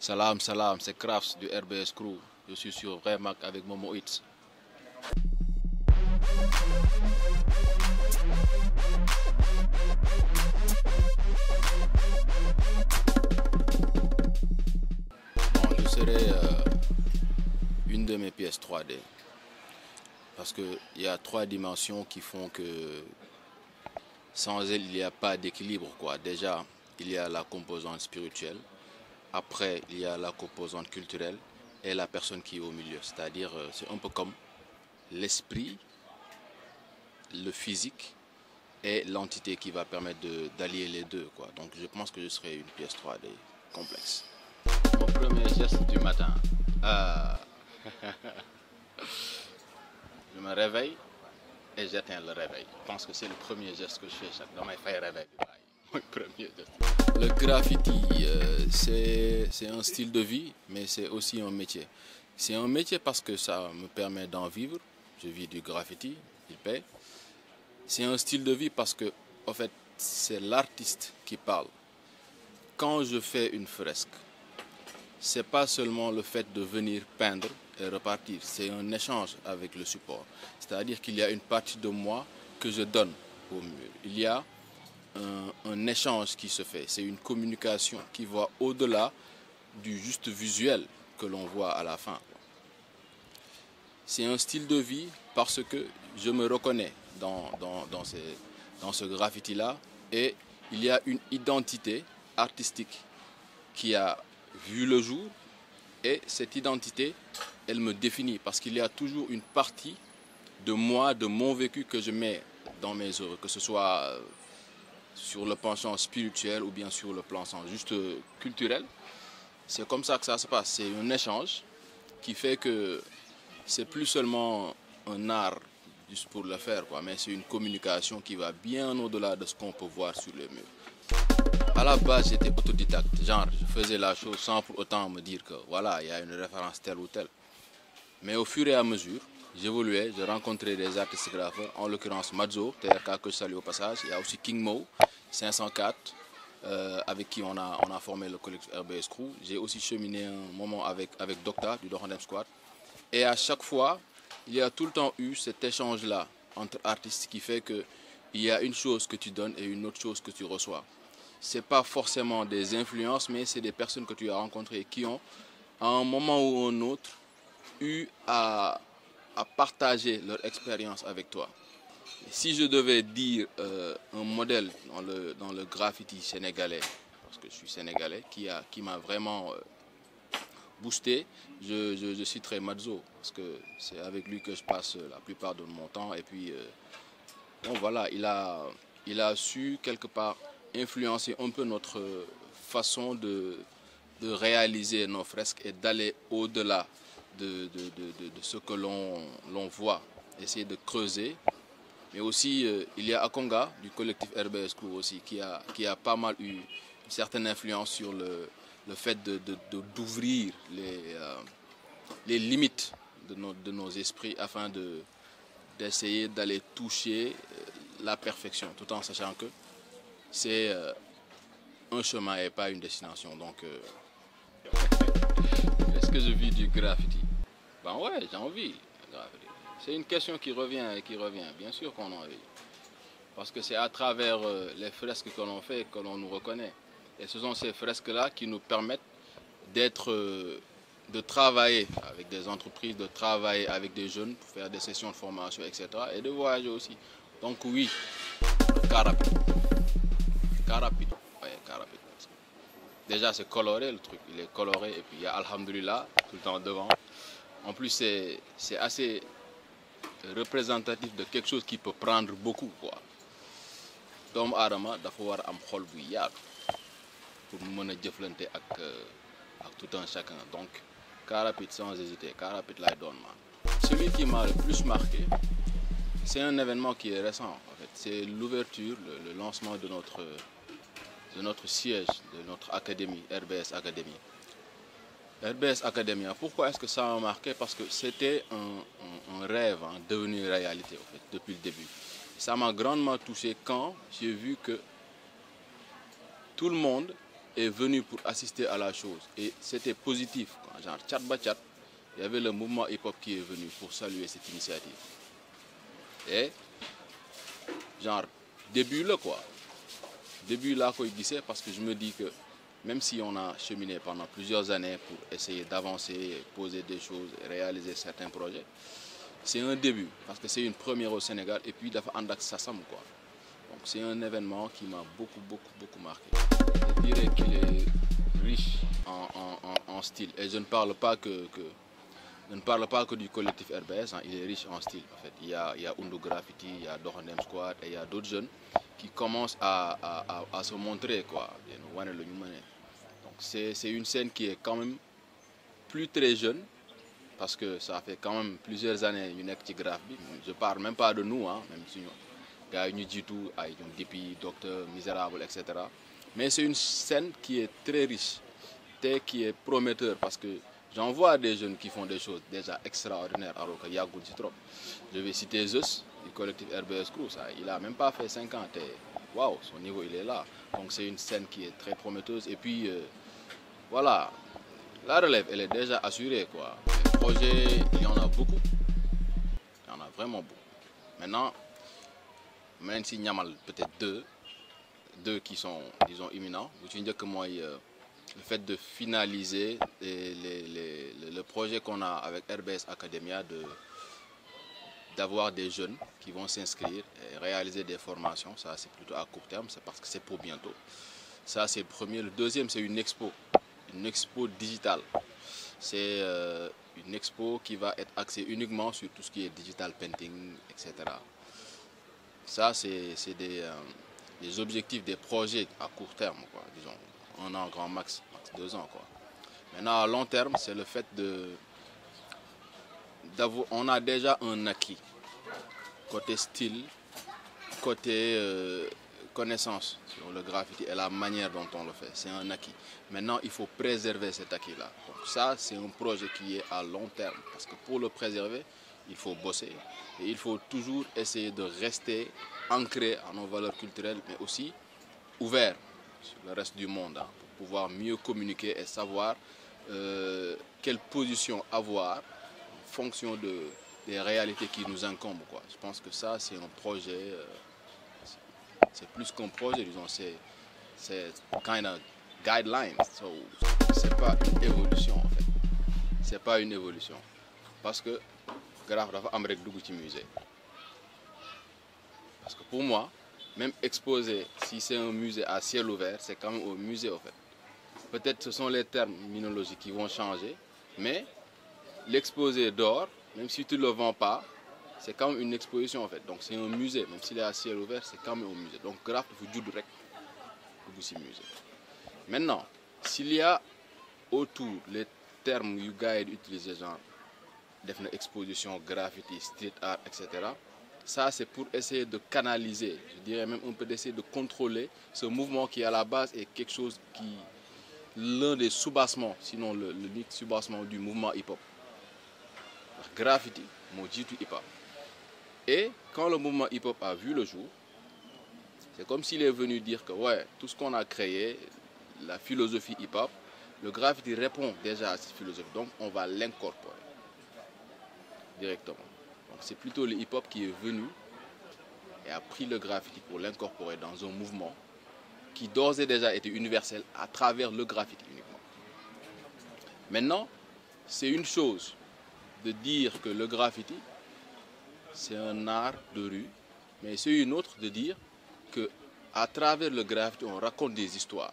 Salam, salam, c'est Crafts du RBS Crew. Je suis sur Vraimac avec Momo Hits. Bon, je serai une de mes pièces 3D. Parce qu'il y a 3 dimensions qui font que sans elles, il n'y a pas d'équilibre, quoi. Déjà, il y a la composante spirituelle. Après, il y a la composante culturelle et la personne qui est au milieu. C'est-à-dire, c'est un peu comme l'esprit, le physique et l'entité qui va permettre d'allier les deux, quoi. Donc, je pense que je serai une pièce 3D complexe. Mon premier geste du matin. Je me réveille et j'éteins le réveil. Je pense que c'est le premier geste que je fais chaque dans mes faits réveil. Le graffiti, c'est un style de vie, mais c'est aussi un métier. C'est un métier parce que ça me permet d'en vivre. Je vis du graffiti, il paie. C'est un style de vie parce que, en fait, c'est l'artiste qui parle. Quand je fais une fresque, c'est pas seulement le fait de venir peindre et repartir. C'est un échange avec le support. C'est-à-dire qu'il y a une partie de moi que je donne au mur. Il y a un échange qui se fait, c'est une communication qui va au-delà du juste visuel que l'on voit à la fin. C'est un style de vie parce que je me reconnais dans ce graffiti-là et il y a une identité artistique qui a vu le jour et cette identité, elle me définit parce qu'il y a toujours une partie de moi, de mon vécu que je mets dans mes œuvres, que ce soit sur le penchant spirituel ou bien sur le plan juste culturel. C'est comme ça que ça se passe. C'est un échange qui fait que c'est plus seulement un art juste pour le faire, quoi, mais c'est une communication qui va bien au-delà de ce qu'on peut voir sur les murs. À la base, j'étais autodidacte. Genre, je faisais la chose sans pour autant me dire que voilà, il y a une référence telle ou telle. Mais au fur et à mesure, j'évoluais, j'ai rencontré des artistes graffeurs, en l'occurrence Madzo, TRK que je salue au passage. Il y a aussi King Mo, 504, avec qui on a formé le collectif RBS Crew. J'ai aussi cheminé un moment avec Docta du Dohandem Squad. Et à chaque fois, il y a tout le temps eu cet échange-là entre artistes qui fait qu'il y a une chose que tu donnes et une autre chose que tu reçois. Ce n'est pas forcément des influences, mais c'est des personnes que tu as rencontrées qui ont, à un moment ou un autre, eu à partager leur expérience avec toi. Et si je devais dire un modèle dans le graffiti sénégalais, parce que je suis sénégalais, qui m'a vraiment boosté, je citerai Madzo, parce que c'est avec lui que je passe la plupart de mon temps. Et puis, bon voilà, il a su quelque part influencer un peu notre façon de réaliser nos fresques et d'aller au-delà de ce que l'on voit, essayer de creuser. Mais aussi, il y a Akonga du collectif RBS Crew aussi, qui a pas mal eu une certaine influence sur le fait d'ouvrir les limites de nos esprits afin d'essayer d'aller toucher la perfection, tout en sachant que c'est un chemin et pas une destination. Donc, est-ce que je vis du graffiti? Ben ouais, j'ai envie. C'est une question qui revient et qui revient. Bien sûr qu'on en vit. Parce que c'est à travers les fresques que l'on fait que l'on nous reconnaît. Et ce sont ces fresques-là qui nous permettent de travailler avec des entreprises, de travailler avec des jeunes pour faire des sessions de formation, etc. Et de voyager aussi. Donc oui, car rapide. Car rapide. Ouais, car rapide. Déjà, c'est coloré le truc. Il est coloré et puis il y a Alhamdulillah tout le temps devant. En plus, c'est assez représentatif de quelque chose qui peut prendre beaucoup, quoi. Doomu aadama dafa war am xol bu yaatu pour mën a jëflante ak tout un chacun. Donc, car rapide sans hésiter, car rapide lay doon man. Celui qui m'a le plus marqué, c'est un événement qui est récent en fait. C'est l'ouverture, le lancement de notre siège, de notre académie, RBS Academy. RBS Academy, pourquoi est-ce que ça m'a marqué? Parce que c'était un rêve devenu réalité en fait, depuis le début. Ça m'a grandement touché quand j'ai vu que tout le monde est venu pour assister à la chose. Et c'était positif. Genre, chat ba chat, il y avait le mouvement hip-hop qui est venu pour saluer cette initiative. Et, genre, début là quoi. Début là quoi, parce que je me dis que même si on a cheminé pendant plusieurs années pour essayer d'avancer, poser des choses, réaliser certains projets, c'est un début, parce que c'est une première au Sénégal, et puis d'avoir Andak Sassam, quoi. Donc c'est un événement qui m'a beaucoup marqué. Je dirais qu'il est riche en style, et je ne parle pas je ne parle pas que du collectif RBS, hein, il est riche en style. En fait. Il y a Undu Graffiti, il y a Dohanem Squad, et il y a d'autres jeunes qui commencent à se montrer, quoi. Donc c'est une scène qui est quand même plus très jeune, parce que ça fait quand même plusieurs années ñu nekk ci graphe bi. Je parle même pas de nous, hein, même si gars yi ñu jiitu ay ñoom Dipi, Docteur, Misérable, etc. Mais c'est une scène qui est très riche, qui est prometteur, parce que j'en vois des jeunes qui font des choses déjà extraordinaires alors que yàggul ci trop. Je vais citer Zeus du collectif RBS Crew, ça, il a même pas fait 5 ans, waouh, son niveau il est là. Donc c'est une scène qui est très prometteuse, et puis voilà, la relève elle est déjà assurée, quoi. Les projets, il y en a beaucoup, il y en a vraiment beaucoup. Maintenant, même si Nyamal peut-être deux qui sont, disons, imminents. Je veux dire que moi, le fait de finaliser le projet qu'on a avec RBS Academia, d'avoir des jeunes qui vont s'inscrire et réaliser des formations, ça c'est plutôt à court terme, c'est parce que c'est pour bientôt. Ça c'est le premier. Le deuxième, c'est une expo digitale. C'est une expo qui va être axée uniquement sur tout ce qui est digital painting, etc. Ça, c'est des objectifs, des projets à court terme, quoi, disons, 1 an, grand max 2 ans, quoi. Maintenant, à long terme, c'est le fait on a déjà un acquis, côté style, côté connaissance sur le graffiti et la manière dont on le fait. C'est un acquis. Maintenant, il faut préserver cet acquis-là. Donc ça, c'est un projet qui est à long terme, parce que pour le préserver, il faut bosser et il faut toujours essayer de rester ancré à nos valeurs culturelles, mais aussi ouvert sur le reste du monde, hein, pour pouvoir mieux communiquer et savoir quelle position avoir en fonction des réalités qui nous incombent, quoi. Je pense que ça, c'est un projet, c'est plus qu'un projet, disons, c'est kind of guideline. So, c'est pas une évolution, en fait. C'est pas une évolution. Parce que graphe dafa am rek dugg ci musée. Parce que pour moi, même exposer, si c'est un musée à ciel ouvert, c'est quand même au musée, en fait. Peut-être ce sont les terminologies qui vont changer, mais l'exposé d'or, même si tu ne le vends pas, c'est quand même une exposition, en fait. Donc c'est un musée, même s'il est à ciel ouvert, c'est quand même un musée. Donc graphe, il faut judd rek dugg ci musée. Maintenant, s'il y a autour les termes yu gars yi utiliser, genre def na exposition, graffiti, street art, etc. Ça, c'est pour essayer de canaliser, je dirais même un peu d'essayer de contrôler ce mouvement qui à la base est quelque chose qui, l'un des soubassements, sinon l'unique soubassement du mouvement hip-hop. Graffiti, moo jiitu hip-hop. Et quand le mouvement hip-hop a vu le jour, c'est comme s'il est venu dire que ouais, tout ce qu'on a créé, la philosophie hip-hop, le graffiti répond déjà à cette philosophie, donc on va l'incorporer directement. Donc c'est plutôt le hip-hop qui est venu et a pris le graffiti pour l'incorporer dans un mouvement qui d'ores et déjà était universel à travers le graffiti uniquement. Maintenant, c'est une chose de dire que le graffiti, c'est un art de rue, mais c'est une autre de dire que à travers le graffiti, on raconte des histoires.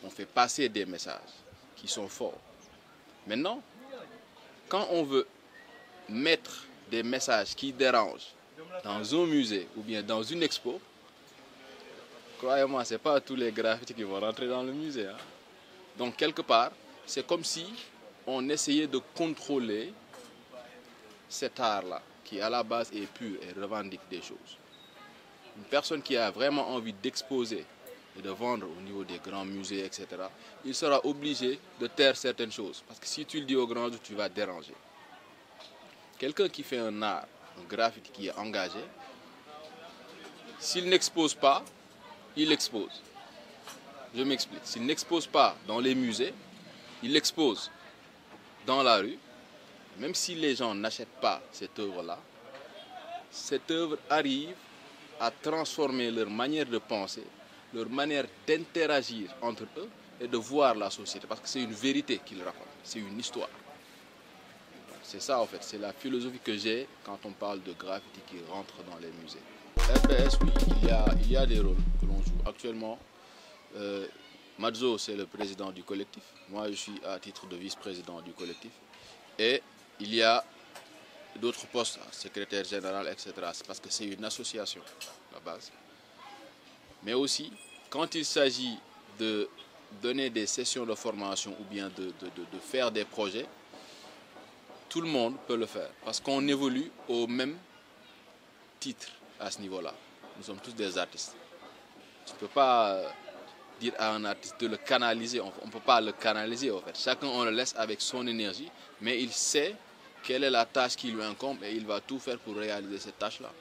On fait passer des messages qui sont forts. Maintenant, quand on veut mettre des messages qui dérangent dans un musée ou bien dans une expo, croyez-moi, ce n'est pas tous les graffitis qui vont rentrer dans le musée, hein. Donc, quelque part, c'est comme si on essayait de contrôler cet art-là, qui à la base est pur et revendique des choses. Une personne qui a vraiment envie d'exposer et de vendre au niveau des grands musées, etc., il sera obligé de taire certaines choses. Parce que si tu le dis au grand jour, tu vas déranger. Quelqu'un qui fait un art, un graffiti qui est engagé, s'il n'expose pas, il expose. Je m'explique. S'il n'expose pas dans les musées, il l'expose dans la rue. Même si les gens n'achètent pas cette œuvre-là, cette œuvre arrive à transformer leur manière de penser, leur manière d'interagir entre eux et de voir la société. Parce que c'est une vérité qu'ils racontent, c'est une histoire. C'est ça en fait, c'est la philosophie que j'ai quand on parle de graffiti qui rentre dans les musées. RPS, oui, il y a des rôles que l'on joue. Actuellement, Madzo, c'est le président du collectif. Moi, je suis à titre de vice-président du collectif. Et il y a d'autres postes, secrétaire général, etc. C'est parce que c'est une association, à la base. Mais aussi, quand il s'agit de donner des sessions de formation ou bien de faire des projets, tout le monde peut le faire. Parce qu'on évolue au même titre à ce niveau-là. Nous sommes tous des artistes. Tu ne peux pas dire à un artiste de le canaliser. On ne peut pas le canaliser en fait. Chacun, on le laisse avec son énergie, mais il sait quelle est la tâche qui lui incombe et il va tout faire pour réaliser cette tâche-là.